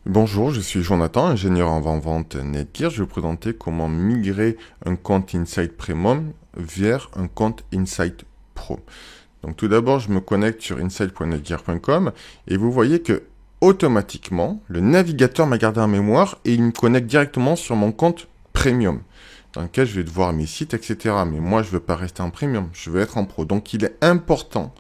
Bonjour, je suis Jonathan, ingénieur en vente Netgear. Je vais vous présenter comment migrer un compte Insight Premium vers un compte Insight Pro. Donc tout d'abord, je me connecte sur insight.netgear.com et vous voyez que automatiquement, le navigateur m'a gardé en mémoire et il me connecte directement sur mon compte Premium, dans lequel je vais voir mes sites, etc. Mais moi, je ne veux pas rester en Premium, je veux être en Pro. Donc il est important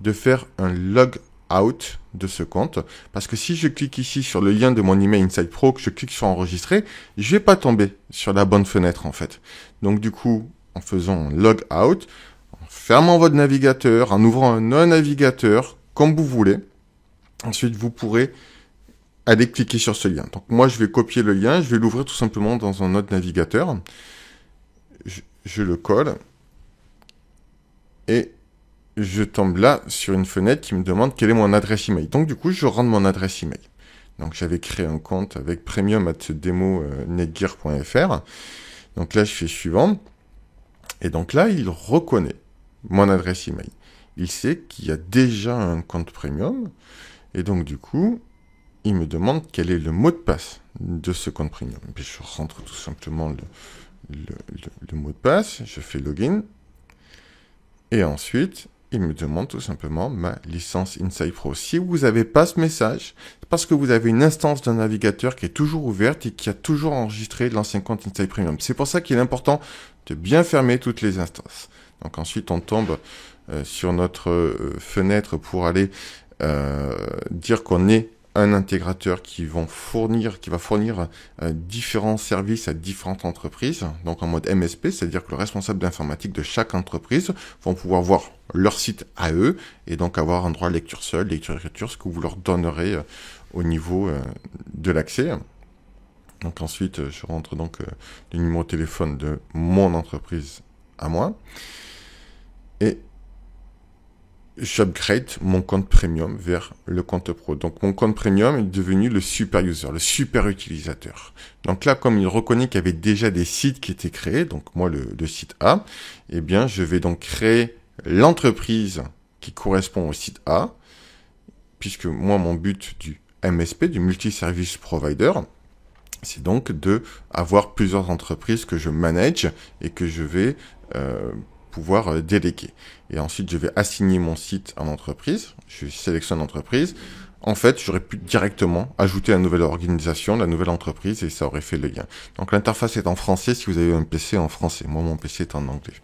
de faire un log out de ce compte, parce que si je clique ici sur le lien de mon email Insight Pro, que je clique sur enregistrer, je vais pas tomber sur la bonne fenêtre en fait. Donc du coup, en faisant un log out, en fermant votre navigateur, en ouvrant un non navigateur, comme vous voulez, ensuite vous pourrez aller cliquer sur ce lien. Donc moi je vais copier le lien, je vais l'ouvrir tout simplement dans un autre navigateur, je le colle et je tombe là sur une fenêtre qui me demande quelle est mon adresse email. Donc du coup, je rentre mon adresse email. Donc j'avais créé un compte avec premium@demo-netgear.fr. Donc là, je fais suivant. Et donc là, il reconnaît mon adresse email. Il sait qu'il y a déjà un compte premium. Et donc du coup, il me demande quel est le mot de passe de ce compte premium. Et puis je rentre tout simplement le mot de passe. Je fais login. Et ensuite, il me demande tout simplement ma licence Insight Pro. Si vous n'avez pas ce message, c'est parce que vous avez une instance d'un navigateur qui est toujours ouverte et qui a toujours enregistré l'ancien compte Insight Premium. C'est pour ça qu'il est important de bien fermer toutes les instances. Donc ensuite, on tombe sur notre fenêtre pour aller dire qu'on est un intégrateur qui va fournir différents services à différentes entreprises, donc en mode MSP, c'est-à-dire que le responsable d'informatique de chaque entreprise vont pouvoir voir leur site à eux et donc avoir un droit lecture seul, lecture-écriture, ce que vous leur donnerez au niveau de l'accès. Donc ensuite, je rentre donc le numéro de téléphone de mon entreprise à moi et j'upgrade mon compte premium vers le compte pro. Donc mon compte premium est devenu le super user, le super utilisateur. Donc là, comme il reconnaît qu'il y avait déjà des sites qui étaient créés, donc moi le site A, eh bien je vais donc créer l'entreprise qui correspond au site A, puisque moi mon but du MSP, du Multi-Service Provider, c'est donc de avoir plusieurs entreprises que je manage et que je vais pouvoir déléguer. Et ensuite, je vais assigner mon site à l'entreprise. Je sélectionne l'entreprise. En fait, j'aurais pu directement ajouter la nouvelle organisation, la nouvelle entreprise, et ça aurait fait le lien. Donc, l'interface est en français si vous avez un PC en français. Moi, mon PC est en anglais.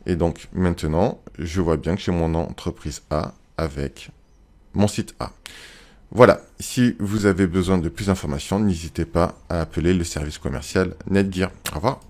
Et donc, maintenant, je vois bien que j'ai mon entreprise A avec mon site A. Voilà, si vous avez besoin de plus d'informations, n'hésitez pas à appeler le service commercial Netgear. Au revoir.